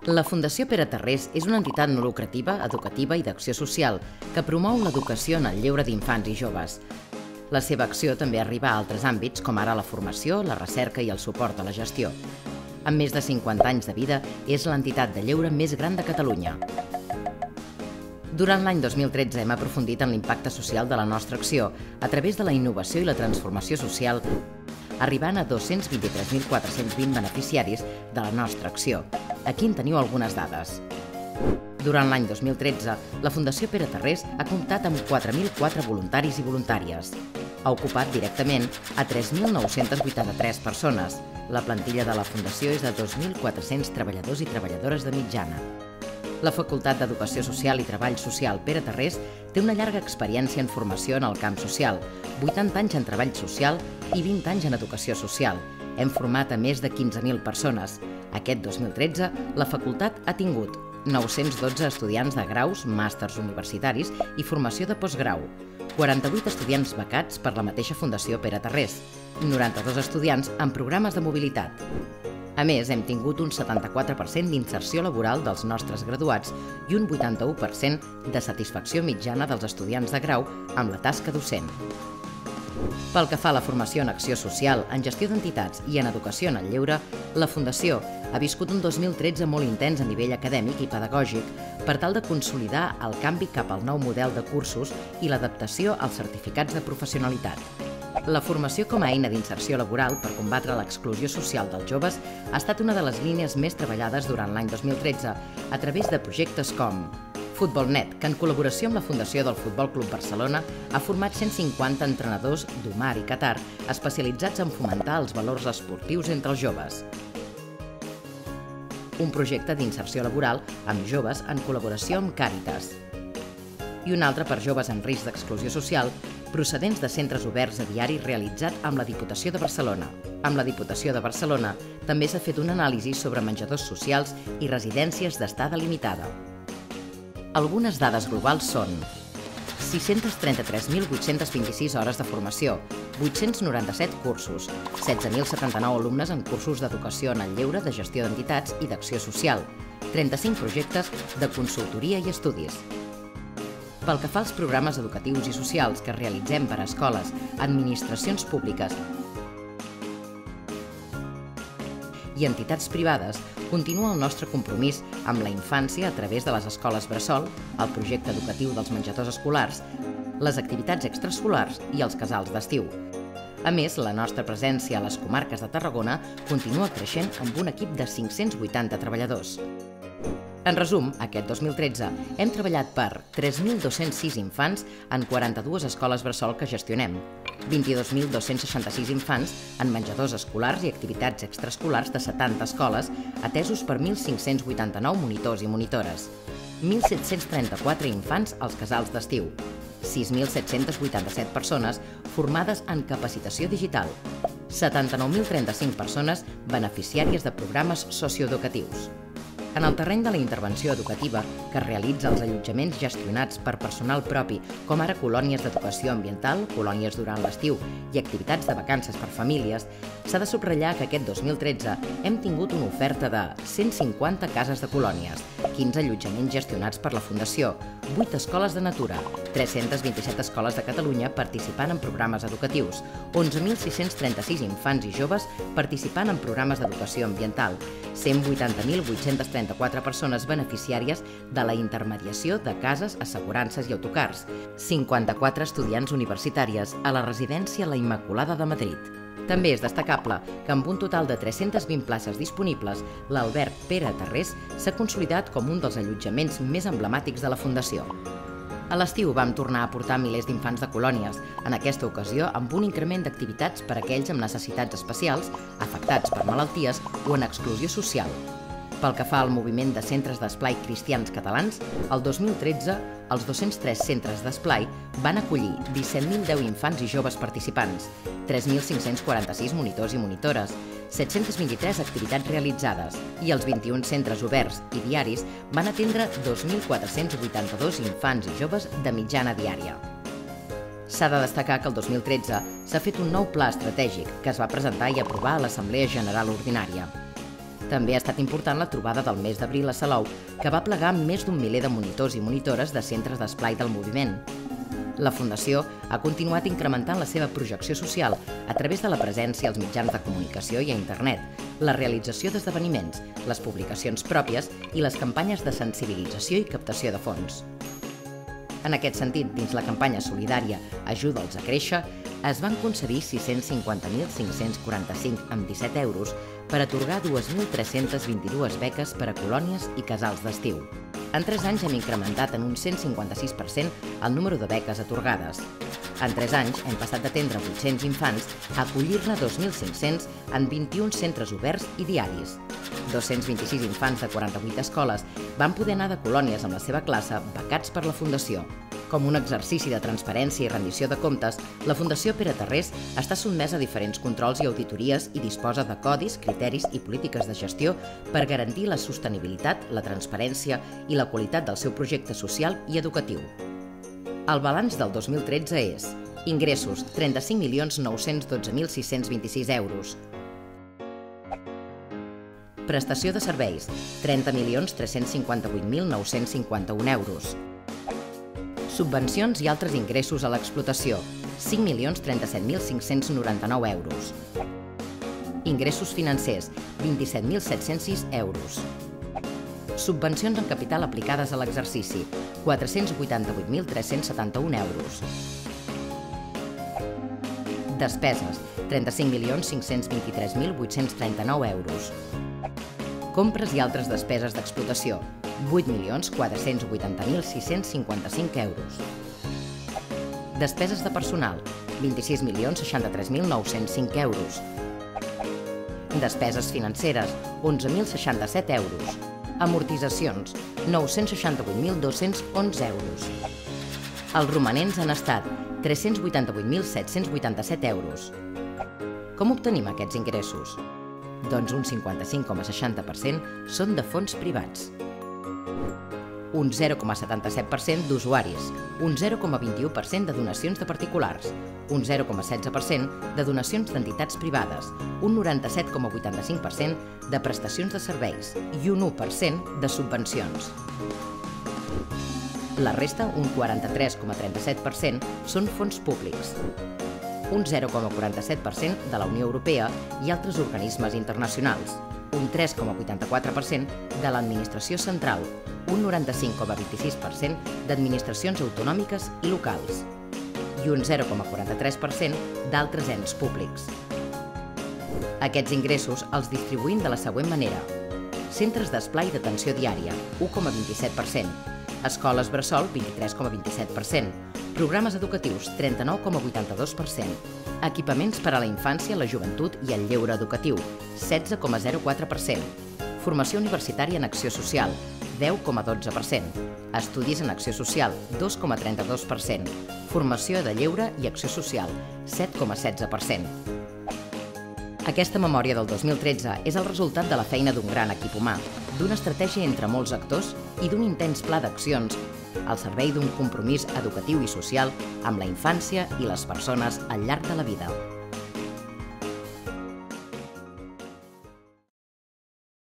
La Fundació Pere Tarrés és una entitat no lucrativa, educativa i d'acció social que promou l'educació en el lleure d'infants i joves. La seva acció també arriba a altres àmbits, com ara la formació, la recerca i el suport a la gestió. Amb més de 50 anys de vida, és l'entitat de lleure més gran de Catalunya. Durant l'any 2013 hem aprofundit en l'impacte social de la nostra acció a través de la innovació i la transformació social, arribant a 223.420 beneficiaris de la nostra acció. Aquí en teniu algunes dades. Durant l'any 2013, la Fundació Pere Tarrés ha comptat amb 4.004 voluntaris i voluntàries. Ha ocupat directament a 3.983 persones. La plantilla de la Fundació és de 2.400 treballadors i treballadores de mitjana. La Facultat d'Educació Social i Treball Social Pere Tarrés té una llarga experiència en formació en el camp social, 80 anys en treball social i 20 anys en educació social. Hem format a més de 15.000 persones. Aquest 2013, la facultat ha tingut 912 estudiants de graus, màsters universitaris i formació de postgrau, 48 estudiants becats per la mateixa Fundació Pere Tarrés, 92 estudiants en programes de mobilitat. A més, hem tingut un 74% d'inserció laboral dels nostres graduats i un 81% de satisfacció mitjana dels estudiants de grau amb la tasca docent. Pel que fa a la formació en acció social, en gestió d'entitats i en educació en el lleure, la Fundació ha viscut un 2013 molt intens a nivell acadèmic i pedagògic per tal de consolidar el canvi cap al nou model de cursos i l'adaptació als certificats de professionalitat. La formació com a eina d'inserció laboral per combatre l'exclusió social dels joves ha estat una de les línies més treballades durant l'any 2013 a través de projectes com Futbolnet, que en col·laboració amb la Fundació del Futbol Club Barcelona ha format 150 entrenadors d'Omar i Qatar especialitzats en fomentar els valors esportius entre els joves. Un projecte d'inserció laboral amb joves en col·laboració amb Càritas. I un altre per joves en risc d'exclusió social procedents de centres oberts a diari realitzat amb la Diputació de Barcelona. Amb la Diputació de Barcelona també s'ha fet una anàlisi sobre menjadors socials i residències d'estada limitada. Algunes dades globals són 633.826 hores de formació, 897 cursos, 16.079 alumnes en cursos d'educació en el lleure, de gestió d'entitats i d'acció social, 35 projectes de consultoria i estudis. Pel que fa als programes educatius i socials que realitzem per a escoles, administracions públiques i entitats privades, continua el nostre compromís amb la infància a través de les escoles bressol, el projecte educatiu dels menjadors escolars, les activitats extraescolars i els casals d'estiu. A més, la nostra presència a les comarques de Tarragona continua creixent amb un equip de 580 treballadors. En resum, aquest 2013 hem treballat per 3.206 infants en 42 escoles bressol que gestionem, 22.266 infants en menjadors escolars i activitats extraescolars de 70 escoles atesos per 1.589 monitors i monitores, 1.734 infants als casals d'estiu, 6.787 persones formades en capacitació digital, 79.035 persones beneficiàries de programes socioeducatius. En el terreny de la intervenció educativa, que realitza els allotjaments gestionats per personal propi, com ara colònies d'educació ambiental, colònies durant l'estiu i activitats de vacances per famílies, s'ha de subratllar que aquest 2013 hem tingut una oferta de 150 cases de colònies, 15 allotjaments gestionats per la Fundació, 8 escoles de natura, 327 escoles de Catalunya participant en programes educatius, 11.636 infants i joves participant en programes d'educació ambiental, 180.834 persones beneficiàries de la intermediació de cases, assegurances i autocars, 54 estudiants universitàries a la residència La Immaculada de Madrid. També és destacable que amb un total de 320 places disponibles, l'Alberg Pere Tarrés s'ha consolidat com un dels allotjaments més emblemàtics de la Fundació. A l'estiu vam tornar a portar milers d'infants de colònies, en aquesta ocasió amb un increment d'activitats per a aquells amb necessitats especials, afectats per malalties o en exclusió social. Pel que fa al moviment de centres d'esplai cristians catalans, el 2013 els 203 centres d'esplai van acollir 17.010 infants i joves participants, 3.546 monitors i monitores, 723 activitats realitzades i els 21 centres oberts i diaris van atendre 2.482 infants i joves de mitjana diària. S'ha de destacar que el 2013 s'ha fet un nou pla estratègic que es va presentar i aprovar a l'Assemblea General Ordinària. També ha estat important la trobada del mes d'abril a Salou, que va plegar més d'1 miler de monitors i monitores de centres d'esplai del moviment. La Fundació ha continuat incrementant la seva projecció social a través de la presència als mitjans de comunicació i a internet, la realització d'esdeveniments, les publicacions pròpies i les campanyes de sensibilització i captació de fons. En aquest sentit, dins la campanya solidària Ajuda'ls a créixer, es van concedir 650.545 amb 17 euros per atorgar 2.322 beques per a colònies i casals d'estiu. En 3 anys hem incrementat en un 156% el número de beques atorgades. En 3 anys hem passat d'atendre 800 infants a acollir-ne 2.500 en 21 centres oberts i diaris. 226 infants de 48 escoles van poder anar de colònies amb la seva classe becats per la Fundació. Com un exercici de transparència i rendició de comptes, la Fundació Pere Tarrés està sotmesa a diferents controls i auditories i disposa de codis, criteris i polítiques de gestió per garantir la sostenibilitat, la transparència i la qualitat del seu projecte social i educatiu. El balanç del 2013 és: ingressos, 35.912.626 euros. Prestació de serveis, 30.358.951 euros. Subvencions i altres ingressos a l'explotació, 5.037.599 euros. Ingressos financers, 27.706 euros. Subvencions en capital aplicades a l'exercici, 488.371 euros. Despeses, 35.523.839 euros. Compres i altres despeses d'explotació, 8.480.655 euros. Despeses de personal, 26.063.905 euros. Despeses financeres, 11.067 euros. Amortitzacions, 968.211 euros. Els romanents han estat 388.787 euros. Com obtenim aquests ingressos? Doncs un 55,60% són de fons privats, un 0,77% d'usuaris, un 0,21% de donacions de particulars, un 0,16% de donacions d'entitats privades, un 97,85% de prestacions de serveis i un 1% de subvencions. La resta, un 43,37%, són fons públics, un 0,47% de la Unió Europea i altres organismes internacionals, un 3,84% de l'administració central, un 95,26% d'administracions autonòmiques i locals i un 0,43% d'altres ens públics. Aquests ingressos els distribuïm de la següent manera: centres d'esplai d'atenció diària, 1,27%, escoles bressol, 23,27%, programes educatius, 39,82%, equipaments per a la infància, la joventut i el lleure educatiu, 16,04%, formació universitària en acció social, 10,12%, estudis en acció social, 2,32%, formació de lleure i acció social, 7,16%. Aquesta memòria del 2013 és el resultat de la feina d'un gran equip humà, d'una estratègia entre molts actors i d'un intens pla d'accions al servei d'un compromís educatiu i social amb la infància i les persones al llarg de la vida.